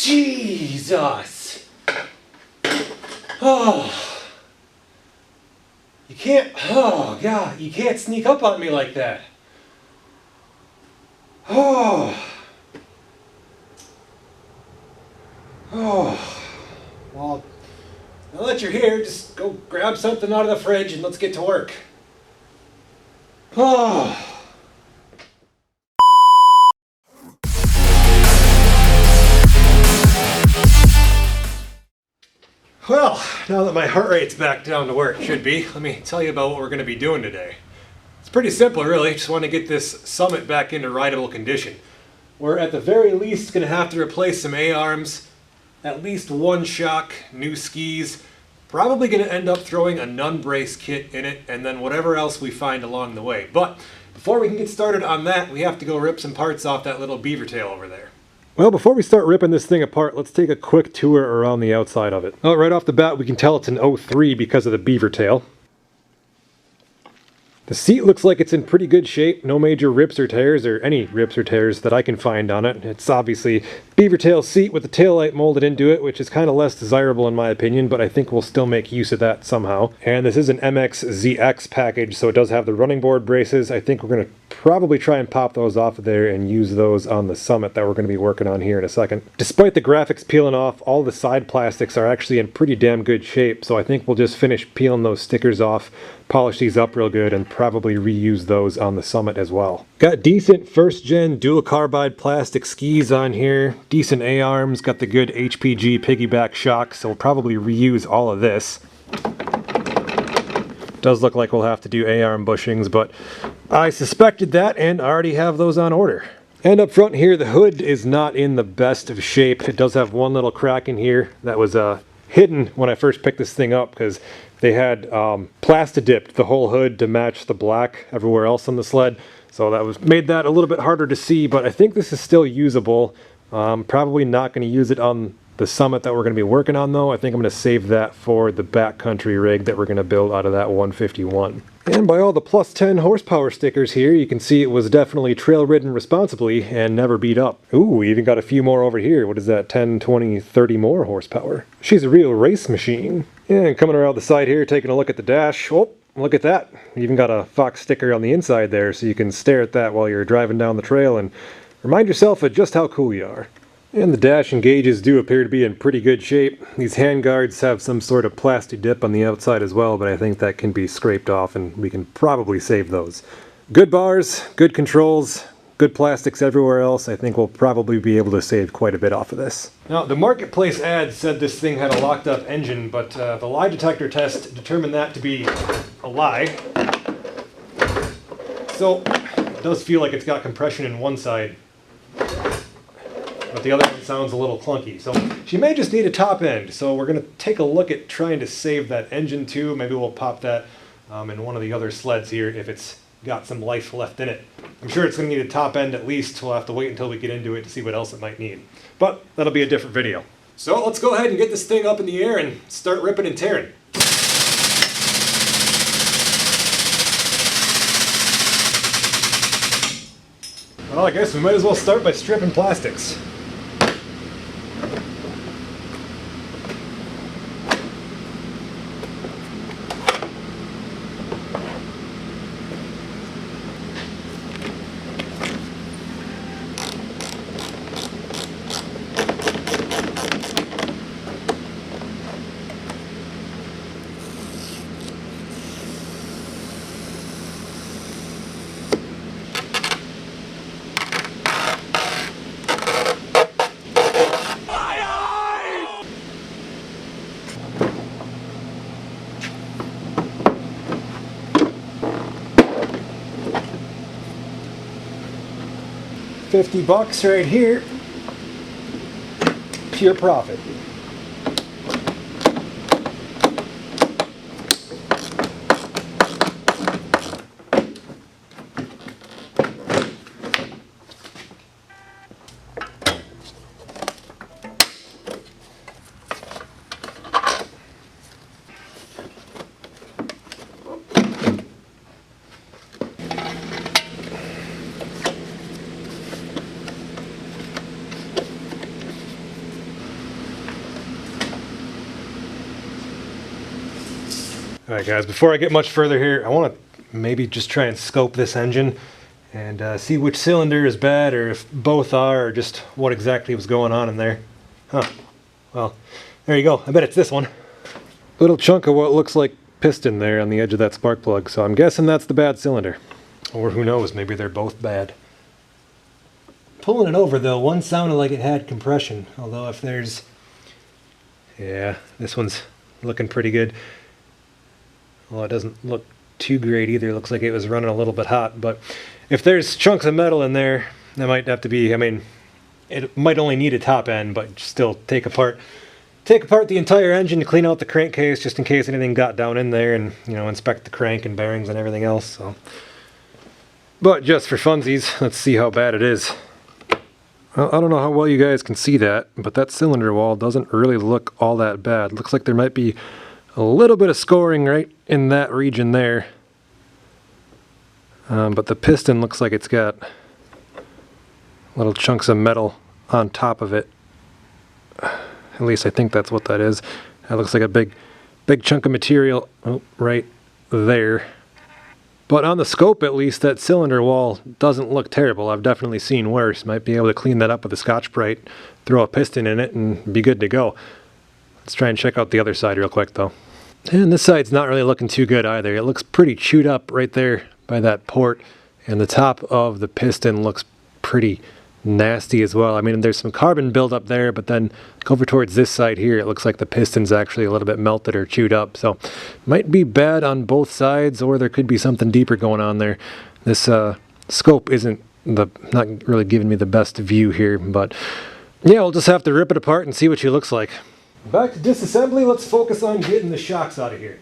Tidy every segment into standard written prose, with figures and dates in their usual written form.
Jesus! Oh. You can't, oh God, you can't sneak up on me like that. Oh. Oh. Well, now that you're here, just go grab something out of the fridge and let's get to work. Oh. Well, now that my heart rate's back down to where it should be, let me tell you about what we're going to be doing today. It's pretty simple, really. Just want to get this Summit back into rideable condition. We're at the very least going to have to replace some A-arms, at least one shock, new skis, probably going to end up throwing a nun brace kit in it, and then whatever else we find along the way. But before we can get started on that, we have to go rip some parts off that little beaver tail over there. Well, before we start ripping this thing apart, let's take a quick tour around the outside of it. Well, right off the bat, we can tell it's an 03 because of the beaver tail. The seat looks like it's in pretty good shape. No major rips or tears, or any rips or tears that I can find on it. It's obviously beaver tail seat with the taillight molded into it, which is kind of less desirable in my opinion, but I think we'll still make use of that somehow. And this is an MX-ZX package, so it does have the running board braces. I think we're going to probably try and pop those off of there and use those on the Summit that we're going to be working on here in a second. Despite the graphics peeling off, all the side plastics are actually in pretty damn good shape, so I think we'll just finish peeling those stickers off, polish these up real good, and probably reuse those on the Summit as well. Got decent first gen dual carbide plastic skis on here, decent A-arms, got the good HPG piggyback shocks, so we'll probably reuse all of this. Does look like we'll have to do A-arm bushings, but I suspected that and already have those on order. And up front here, the hood is not in the best of shape. It does have one little crack in here that was hidden when I first picked this thing up because they had plastadipped the whole hood to match the black everywhere else on the sled. So that made that a little bit harder to see, but I think this is still usable. Probably not going to use it on the Summit that we're going to be working on though. I think I'm going to save that for the backcountry rig that we're going to build out of that 151. And by all the plus 10 horsepower stickers here, you can see it was definitely trail ridden responsibly and never beat up. Ooh, we even got a few more over here. What is that, 10, 20, 30 more horsepower? She's a real race machine. And coming around the side here, taking a look at the dash. Oh, look at that. You even got a Fox sticker on the inside there, so you can stare at that while you're driving down the trail and remind yourself of just how cool you are. And the dash and gauges do appear to be in pretty good shape. These hand guards have some sort of plastic dip on the outside as well, but I think that can be scraped off and we can probably save those. Good bars, good controls, good plastics everywhere else. I think we'll probably be able to save quite a bit off of this. Now, the marketplace ad said this thing had a locked up engine, but the lie detector test determined that to be a lie. So, it does feel like it's got compression in one side, but the other one sounds a little clunky. So she may just need a top end. So we're going to take a look at trying to save that engine too. Maybe we'll pop that in one of the other sleds here if it's got some life left in it. I'm sure it's going to need a top end at least. We'll have to wait until we get into it to see what else it might need. But that'll be a different video. So let's go ahead and get this thing up in the air and start ripping and tearing. Well, I guess we might as well start by stripping plastics. $50 right here, pure profit. Alright guys, before I get much further here, I want to maybe just try and scope this engine and see which cylinder is bad, or if both are, or just what exactly was going on in there. Huh. Well, there you go. I bet it's this one. Little chunk of what looks like piston there on the edge of that spark plug, so I'm guessing that's the bad cylinder. Or who knows, maybe they're both bad. Pulling it over though, one sounded like it had compression, although if there's... Yeah, this one's looking pretty good. Well, it doesn't look too great either. It looks like it was running a little bit hot, but if there's chunks of metal in there, that might have to be, I mean, it might only need a top end, but still take apart the entire engine to clean out the crankcase just in case anything got down in there, and, you know, inspect the crank and bearings and everything else. So, but just for funsies, let's see how bad it is. Well, I don't know how well you guys can see that, but that cylinder wall doesn't really look all that bad. Looks like there might be a little bit of scoring right in that region there. But the piston looks like it's got little chunks of metal on top of it. At least I think that's what that is. That looks like a big chunk of material right there. But on the scope, at least, that cylinder wall doesn't look terrible. I've definitely seen worse. Might be able to clean that up with a Scotch-Brite, throw a piston in it, and be good to go. Let's try and check out the other side real quick, though. And this side's not really looking too good either. It looks pretty chewed up right there by that port, and the top of the piston looks pretty nasty as well. I mean, there's some carbon buildup there, but then over towards this side here, it looks like the piston's actually a little bit melted or chewed up. So might be bad on both sides, or there could be something deeper going on there. This scope isn't not really giving me the best view here, but yeah, we'll just have to rip it apart and see what she looks like. Back to disassembly. Let's focus on getting the shocks out of here.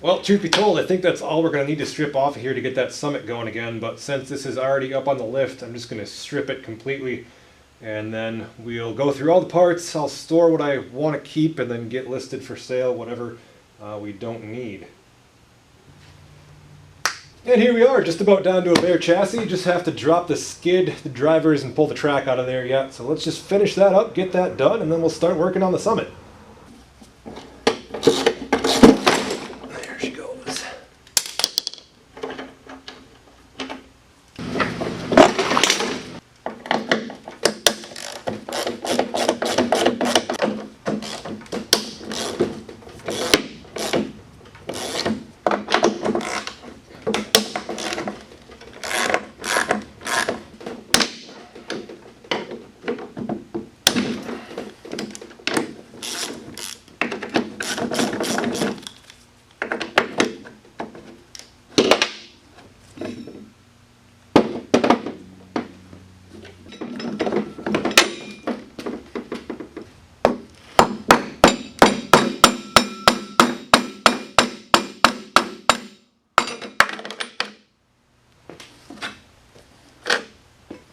Well, truth be told, I think that's all we're going to need to strip off of here to get that summit going again, but since this is already up on the lift, I'm just going to strip it completely, and then we'll go through all the parts. I'll store what I want to keep and then get listed for sale, whatever we don't need. And here we are, just about down to a bare chassis. Just have to drop the skid, the drivers, and pull the track out of there yet. So let's just finish that up, get that done, and then we'll start working on the summit. There she goes.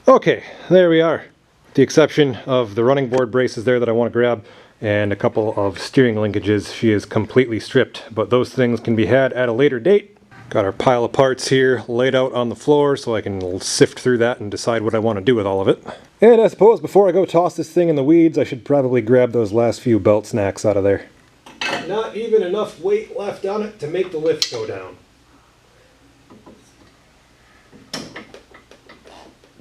Okay, there we are. With the exception of the running board braces there that I want to grab and a couple of steering linkages, she is completely stripped, but those things can be had at a later date. Got our pile of parts here laid out on the floor so I can sift through that and decide what I want to do with all of it. And I suppose before I go toss this thing in the weeds, I should probably grab those last few belt snacks out of there. Not even enough weight left on it to make the lift go down.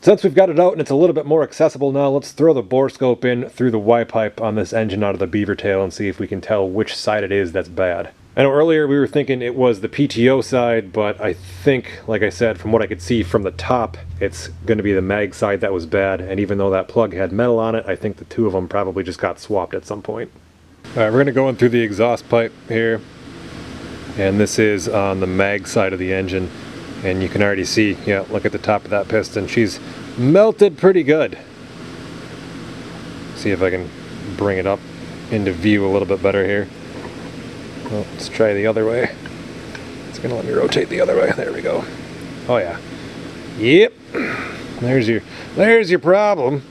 Since we've got it out and it's a little bit more accessible now, let's throw the bore scope in through the Y-pipe on this engine out of the beaver tail and see if we can tell which side it is that's bad. I know earlier we were thinking it was the PTO side, but I think, like I said, from what I could see from the top, it's going to be the mag side that was bad, and even though that plug had metal on it, I think the two of them probably just got swapped at some point. Alright, we're going to go in through the exhaust pipe here, and this is on the mag side of the engine. And you can already see, yeah, look at the top of that piston. She's melted pretty good. See if I can bring it up into view a little bit better here. Well, let's try the other way. It's gonna let me rotate the other way. There we go. Oh yeah. Yep. There's your problem.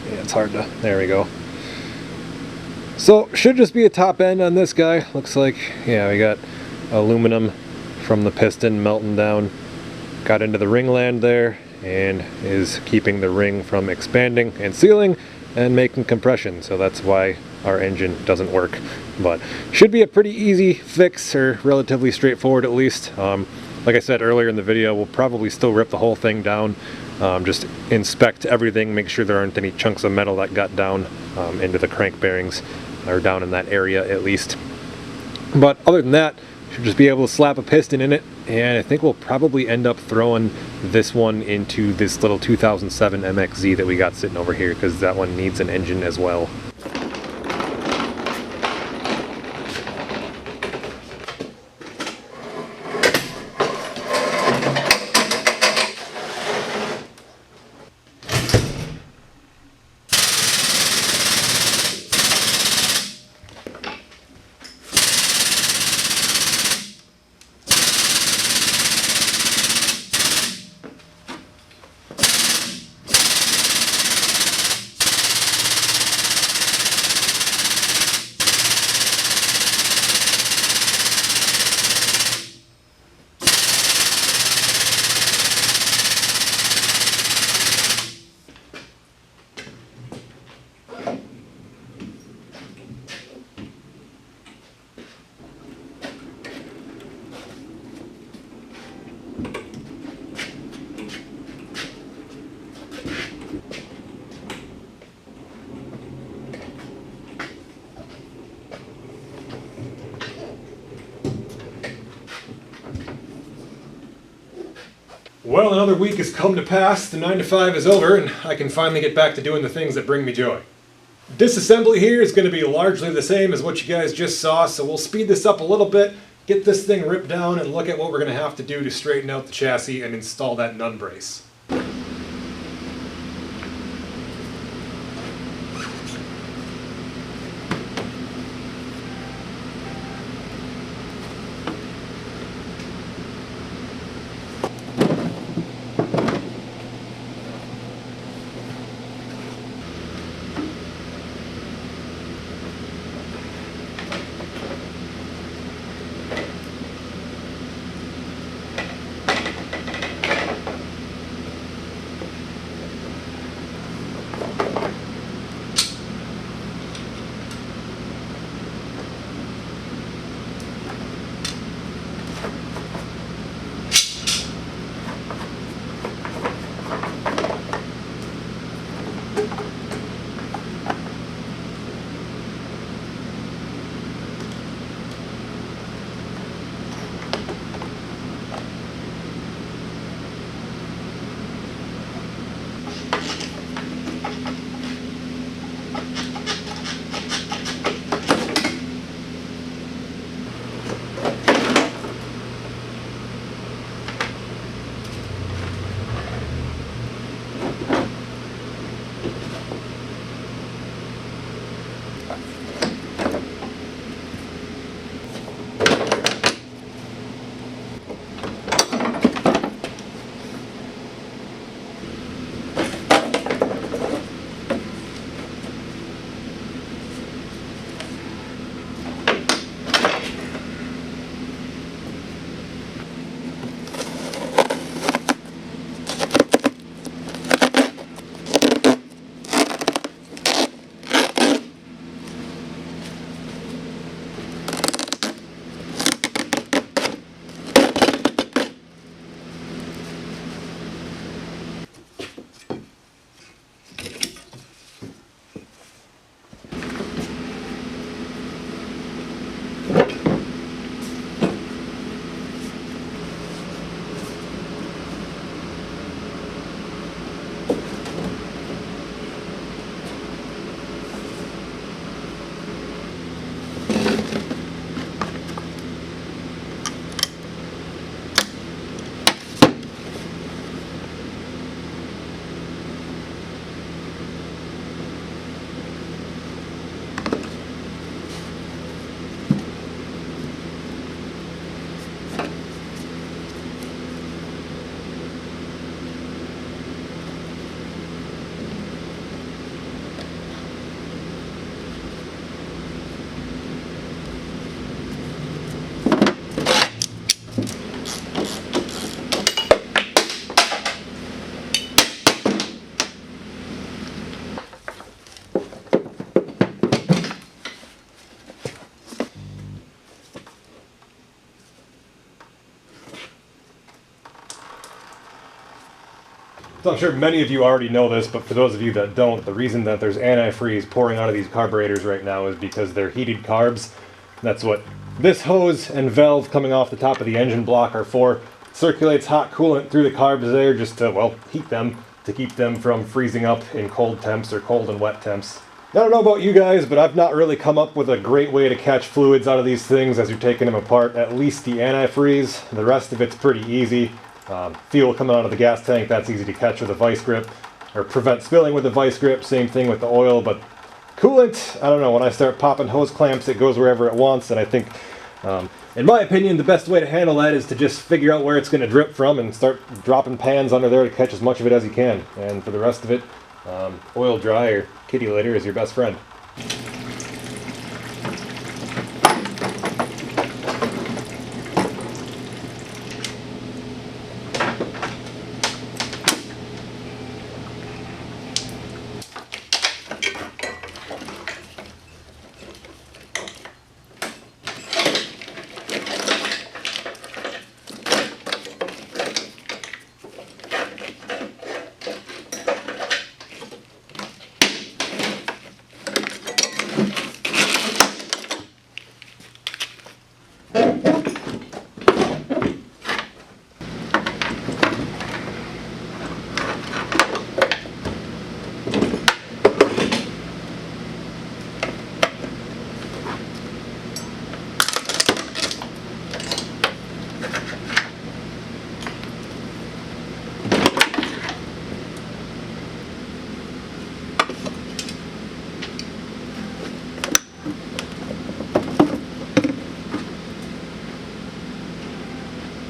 Yeah, it's hard to, there we go. So, should just be a top end on this guy. Looks like, yeah, we got aluminum from the piston melting down, got into the ringland there, and is keeping the ring from expanding and sealing and making compression. So that's why our engine doesn't work. But should be a pretty easy fix, or relatively straightforward at least. Like I said earlier in the video, we'll probably still rip the whole thing down, just inspect everything, make sure there aren't any chunks of metal that got down into the crank bearings, or down in that area at least. But other than that, should just be able to slap a piston in it, and I think we'll probably end up throwing this one into this little 2007 MXZ that we got sitting over here, because that one needs an engine as well. Well, another week has come to pass, the 9 to 5 is over, and I can finally get back to doing the things that bring me joy. Disassembly here is going to be largely the same as what you guys just saw, so we'll speed this up a little bit, get this thing ripped down, and look at what we're going to have to do to straighten out the chassis and install that nun brace. So I'm sure many of you already know this, but for those of you that don't, the reason that there's antifreeze pouring out of these carburetors right now is because they're heated carbs. That's what this hose and valve coming off the top of the engine block are for. Circulates hot coolant through the carbs there just to, well, heat them, to keep them from freezing up in cold temps or cold and wet temps. I don't know about you guys, but I've not really come up with a great way to catch fluids out of these things as you're taking them apart. At least the antifreeze. The rest of it's pretty easy. Fuel coming out of the gas tank, that's easy to catch with a vice grip, or prevent spilling with a vice grip. Same thing with the oil, but coolant, I don't know, when I start popping hose clamps, it goes wherever it wants, and I think, in my opinion, the best way to handle that is to just figure out where it's going to drip from and start dropping pans under there to catch as much of it as you can. And for the rest of it, oil dry or kitty litter is your best friend.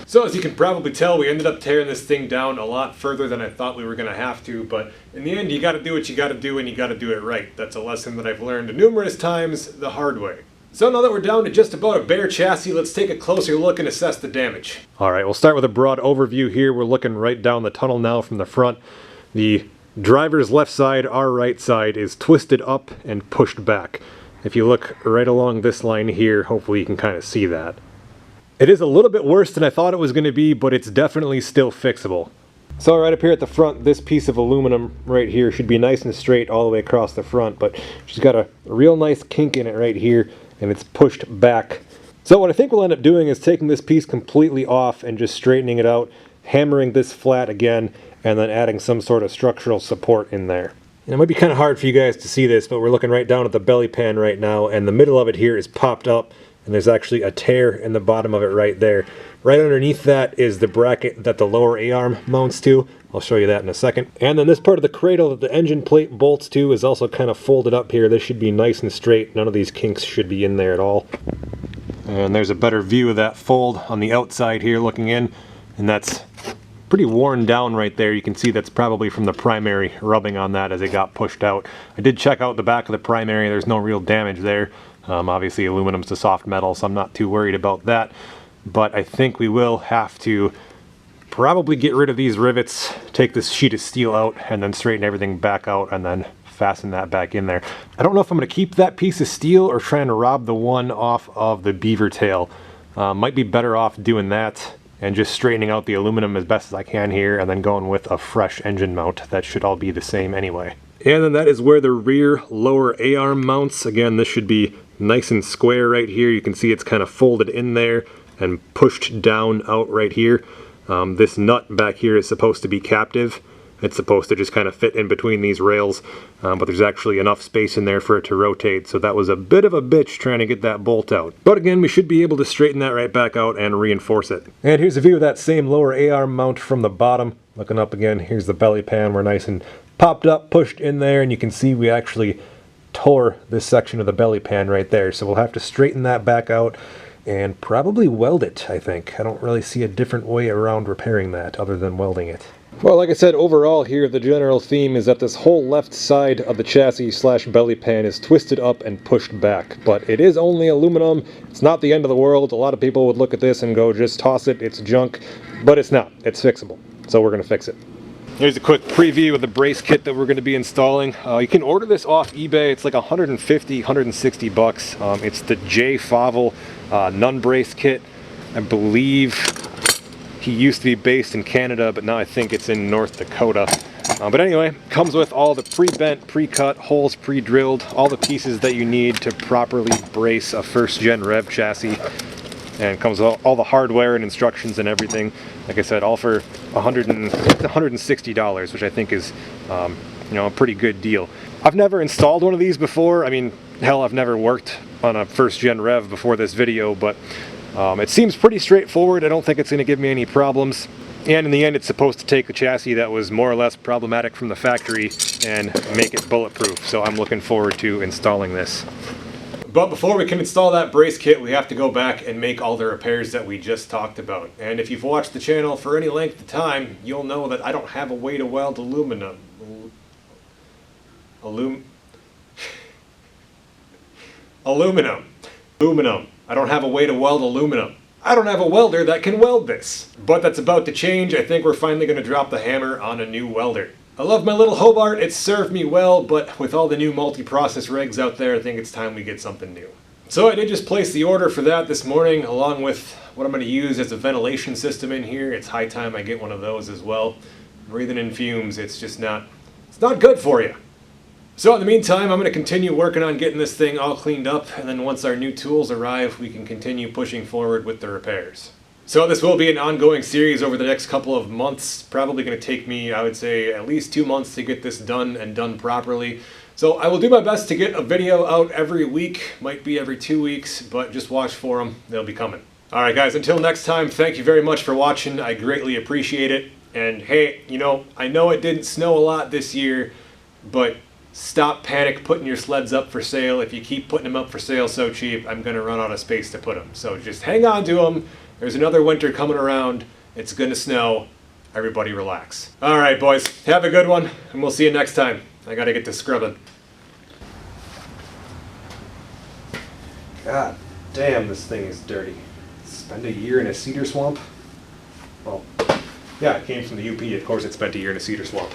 So as you can probably tell, we ended up tearing this thing down a lot further than I thought we were going to have to, but in the end you got to do what you got to do and you got to do it right. That's a lesson that I've learned numerous times the hard way. So now that we're down to just about a bare chassis, let's take a closer look and assess the damage. Alright, we'll start with a broad overview here. We're looking right down the tunnel now from the front. The driver's left side, our right side, is twisted up and pushed back. If you look right along this line here, hopefully you can kind of see that. It is a little bit worse than I thought it was going to be, but it's definitely still fixable. So right up here at the front, this piece of aluminum right here should be nice and straight all the way across the front, but she's got a real nice kink in it right here, and it's pushed back. So what I think we'll end up doing is taking this piece completely off and just straightening it out, hammering this flat again, and then adding some sort of structural support in there. And it might be kind of hard for you guys to see this, but we're looking right down at the belly pan right now, and the middle of it here is popped up, and there's actually a tear in the bottom of it right there. Right underneath that is the bracket that the lower A-arm mounts to. I'll show you that in a second. And then this part of the cradle that the engine plate bolts to is also kind of folded up here. This should be nice and straight. None of these kinks should be in there at all. And there's a better view of that fold on the outside here looking in, and that's pretty worn down right there. You can see that's probably from the primary rubbing on that as it got pushed out. I did check out the back of the primary. There's no real damage there. Obviously aluminum's a soft metal, so I'm not too worried about that. But I think we will have to probably get rid of these rivets, take this sheet of steel out, and then straighten everything back out, and then fasten that back in there. I don't know if I'm going to keep that piece of steel or trying to rob the one off of the beaver tail. Might be better off doing that and just straightening out the aluminum as best as I can here, and then going with a fresh engine mount. That should all be the same anyway. And then that is where the rear lower A-arm mounts. Again, this should be nice and square right here. You can see it's kind of folded in there and pushed down out right here. This nut back here is supposed to be captive. It's supposed to just kind of fit in between these rails, but there's actually enough space in there for it to rotate, so that was a bit of a bitch trying to get that bolt out. But again, we should be able to straighten that right back out and reinforce it. And here's a view of that same lower A-arm mount from the bottom. Looking up again, here's the belly pan. We're nice and popped up, pushed in there, and you can see we actually tore this section of the belly pan right there. So we'll have to straighten that back out and probably weld it, I think. I don't really see a different way around repairing that other than welding it. Well, like I said, overall here, the general theme is that this whole left side of the chassis slash belly pan is twisted up and pushed back. But it is only aluminum. It's not the end of the world. A lot of people would look at this and go, just toss it, it's junk. But it's not. It's fixable. So we're going to fix it. Here's a quick preview of the brace kit that we're going to be installing. You can order this off eBay. It's like 150, 160 bucks. It's the J. Favell nun brace kit. I believe he used to be based in Canada, but now I think it's in North Dakota. But anyway, comes with all the pre-bent, pre-cut, holes pre-drilled, all the pieces that you need to properly brace a first-gen Rev chassis. And comes with all the hardware and instructions and everything. Like I said, all for $160, which I think is, you know, a pretty good deal. I've never installed one of these before. I mean, hell, I've never worked on a first-gen Rev before this video, but it seems pretty straightforward. I don't think it's going to give me any problems. And in the end, it's supposed to take the chassis that was more or less problematic from the factory and make it bulletproof. So I'm looking forward to installing this. But before we can install that brace kit, we have to go back and make all the repairs that we just talked about. And if you've watched the channel for any length of time, you'll know that I don't have a way to weld aluminum. Aluminum. I don't have a way to weld aluminum. I don't have a welder that can weld this. But that's about to change. I think we're finally going to drop the hammer on a new welder. I love my little Hobart. It's served me well, but with all the new multi-process rigs out there, I think it's time we get something new. So I did just place the order for that this morning, along with what I'm going to use as a ventilation system in here. It's high time I get one of those as well. Breathing in fumes, it's not good for you. So in the meantime, I'm going to continue working on getting this thing all cleaned up, and then once our new tools arrive, we can continue pushing forward with the repairs. So this will be an ongoing series over the next couple of months. Probably going to take me, I would say, at least 2 months to get this done and done properly. So I will do my best to get a video out every week, might be every 2 weeks, but just watch for them. They'll be coming. All right, guys, until next time, thank you very much for watching. I greatly appreciate it. And hey, you know, I know it didn't snow a lot this year, but stop panic putting your sleds up for sale. If you keep putting them up for sale so cheap, I'm going to run out of space to put them. So just hang on to them. There's another winter coming around. It's going to snow. Everybody relax. All right, boys. Have a good one, and we'll see you next time. I got to get to scrubbing. God damn, this thing is dirty. Spend a year in a cedar swamp? Well, yeah, it came from the UP. Of course it spent a year in a cedar swamp.